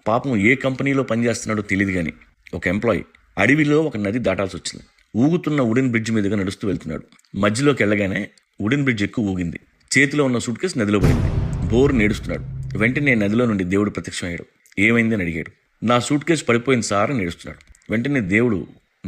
పాపం ఏ కంపెనీలో పనిచేస్తున్నాడో తెలియదు కానీ ఒక ఎంప్లాయీ అడవిలో ఒక నది దాటాల్సి వచ్చింది. ఊగుతున్న వుడెన్ బ్రిడ్జ్ మీదుగా నడుస్తూ వెళ్తున్నాడు. మధ్యలోకి వెళ్ళగానే వుడెన్ బ్రిడ్జ్ ఎక్కువ ఊగింది. చేతిలో ఉన్న సూట్ కేసు నదిలో పడింది. బోరు నేడుస్తున్నాడు. వెంటనే నదిలో నుండి దేవుడు ప్రత్యక్షమయ్యాడు. ఏమైంది అని అడిగాడు. నా సూట్ కేసు పడిపోయింది సార్ అని నేడుస్తున్నాడు. వెంటనే దేవుడు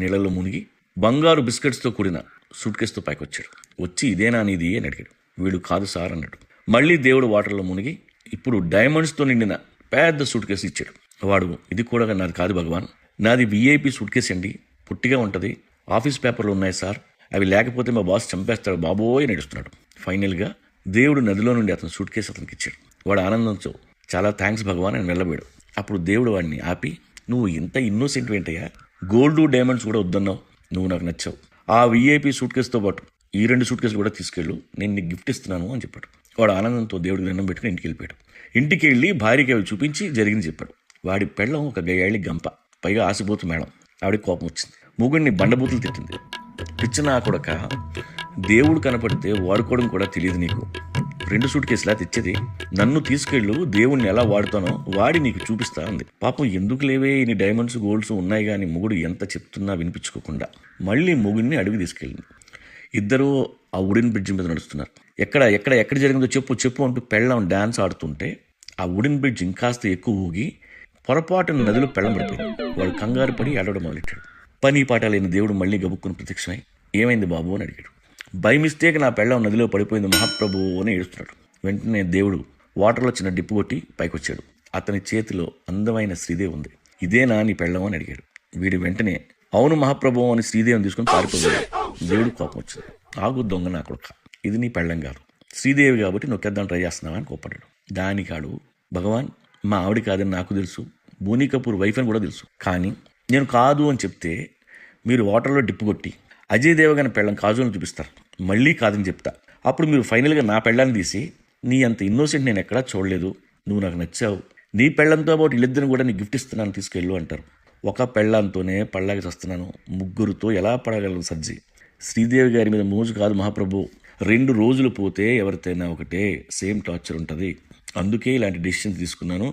నీళ్ళలో మునిగి బంగారు బిస్కెట్స్తో కూడిన సూట్ కేసుతో పైకి వచ్చాడు. వచ్చి ఇదేనా నీది అని అడిగాడు. వీడు కాదు సార్ అన్నాడు. మళ్ళీ దేవుడు వాటర్లో మునిగి ఇప్పుడు డైమండ్స్తో నిండిన పెద్ద సూట్ కేసు ఇచ్చాడు. వాడు ఇది కూడా నాది కాదు భగవాన్, నాది విఐపి సూట్ కేసు అండి, పుట్టిగా ఉంటుంది, ఆఫీస్ పేపర్లు ఉన్నాయి సార్, అవి లేకపోతే మా బాస్ చంపేస్తాడు బాబోయ్ నడుస్తున్నాడు. ఫైనల్గా దేవుడు నదిలో నుండి అతను సూట్ కేసు అతనికి ఇచ్చాడు. వాడు ఆనందంతో చాలా థ్యాంక్స్ భగవాన్ అని వెళ్ళబోయాడు. అప్పుడు దేవుడు వాడిని ఆపి, నువ్వు ఇంత ఇన్నోసెంట్ ఏంటయ్యా, గోల్డ్ డైమండ్స్ కూడా వద్దన్నావు, నువ్వు నాకు నచ్చావు, ఆ విఐపి సూట్ కేసుతో పాటు ఈ 2 సూట్ కేసులు కూడా తీసుకెళ్ళు, నేను నీకు గిఫ్ట్ ఇస్తున్నాను అని చెప్పాడు. వాడు ఆనందంతో దేవుడికి దండం పెట్టుకుని ఇంటికి వెళ్ళిపోయాడు. ఇంటికి వెళ్ళి భార్యకి అవి చూపించి జరిగింది చెప్పాడు. వాడి పెళ్ళం ఒక గయ్యాళి గంప, పైగా ఆసిపోతు మేడం. ఆవిడకి కోపం వచ్చింది. మొగుడిని బండబూతులు తిట్టింది. పిచ్చిన కొడక, దేవుడు కనపడితే వాడుకోవడం కూడా తెలియదు నీకు, 2 సూట్ కేసులా తెచ్చేది, నన్ను తీసుకెళ్ళు, దేవుణ్ణి ఎలా వాడుతానో వాడి నీకు చూపిస్తా ఉంది. పాపం ఎందుకు లేవే ఇన్ని డైమండ్స్ గోల్డ్స్ ఉన్నాయి కానీ మొగుడు ఎంత చెప్తున్నా వినిపించుకోకుండా మళ్ళీ మొగుడిని అడవి తీసుకెళ్ళింది. ఇద్దరూ ఆ వుడెన్ బ్రిడ్జ్ మీద నడుస్తున్నారు. ఎక్కడ జరిగిందో చెప్పు అంటూ పెళ్ళం డాన్స్ ఆడుతుంటే ఆ వుడెన్ బ్రిడ్జ్ ఇంకాస్త ఎక్కువ ఊగి పొరపాటున నదిలో పెళ్ళం పడిపోయింది. వాడు కంగారు పడి ఏడవడం మొదలెట్టాడు. పని పాట లేని దేవుడు మళ్ళీ గబుక్కుని ప్రత్యక్షమై ఏమైంది బాబు అని అడిగాడు. బై మిస్టేక్ నా పెళ్ళం నదిలో పడిపోయింది మహాప్రభు అని ఏడుస్తున్నాడు. వెంటనే దేవుడు వాటర్లో చిన్న డిప్పు కొట్టి పైకొచ్చాడు. అతని చేతిలో అందమైన శ్రీదేవి ఉంది. ఇదేనా నీ పెళ్ళం అని అడిగాడు. వీడు వెంటనే అవును మహాప్రభు అని శ్రీదేవిని తీసుకుని పారిపోయాడు. దేవుడు కోపం వచ్చింది. ఆగు దొంగ నా కొడుక, ఇది నీ పెళ్ళం కాదు, శ్రీదేవి కాబట్టి నొక్కేద్దాం ట్రై చేస్తున్నావా అని కోపడ్డాడు. దానికాడు భగవాన్ మా ఆవిడ కాదని నాకు తెలుసు, బోనీ కపూర్ వైఫ్ అని కూడా తెలుసు, కానీ నేను కాదు అని చెప్తే మీరు వాటర్లో డిప్పు కొట్టి అజయ్ దేవగన్ పెళ్ళం కాజులను చూపిస్తారు, మళ్ళీ కాదని చెప్తా, అప్పుడు మీరు ఫైనల్గా నా పెళ్ళాన్ని తీసి నీ అంత ఇన్నోసెంట్ నేను ఎక్కడా చూడలేదు, నువ్వు నాకు నచ్చావు, నీ పెళ్ళంతో పాటు వీళ్ళిద్దరిని కూడా నీ గిఫ్ట్ ఇస్తున్నాను తీసుకెళ్ళు అంటారు. ఒక పెళ్ళంతోనే పళ్ళకి చస్తున్నాను, ముగ్గురుతో ఎలా పడగలను సజ్జి. శ్రీదేవి గారి మీద మోజు కాదు మహాప్రభు, 2 రోజులు పోతే ఎవరితైనా ఒకటే సేమ్ టార్చర్ ఉంటుంది, అందుకే ఇలాంటి డెసిషన్స్ తీసుకున్నాను,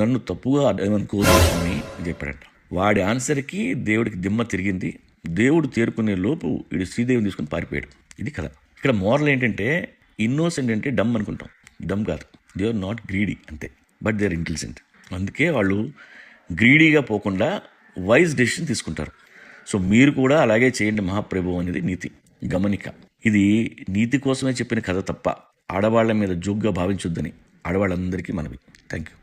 నన్ను తప్పుగా అనుకోని చెప్పాడంట. వాడి ఆన్సర్కి దేవుడికి దిమ్మ తిరిగింది. దేవుడు తేరుకునే లోపు వీడు శ్రీదేవిని తీసుకుని పారిపోయాడు. ఇది కథ. ఇక్కడ మోరల్ ఏంటంటే ఇన్నోసెంట్ అంటే డమ్ అనుకుంటాం, డమ్ కాదు, దే ఆర్ నాట్ గ్రీడీ అంతే, బట్ దే ఆర్ ఇంటెలిజెంట్. అందుకే వాళ్ళు గ్రీడీగా పోకుండా వైజ్ డెసిషన్ తీసుకుంటారు. సో మీరు కూడా అలాగే చేయండి మహాప్రభు అనేది నీతి గమనిక. ఇది నీతి కోసమే చెప్పిన కథ తప్ప ఆడవాళ్ల మీద జోక్గా భావించొద్దని ఆడవాళ్ళందరికీ మనవి. Thank you.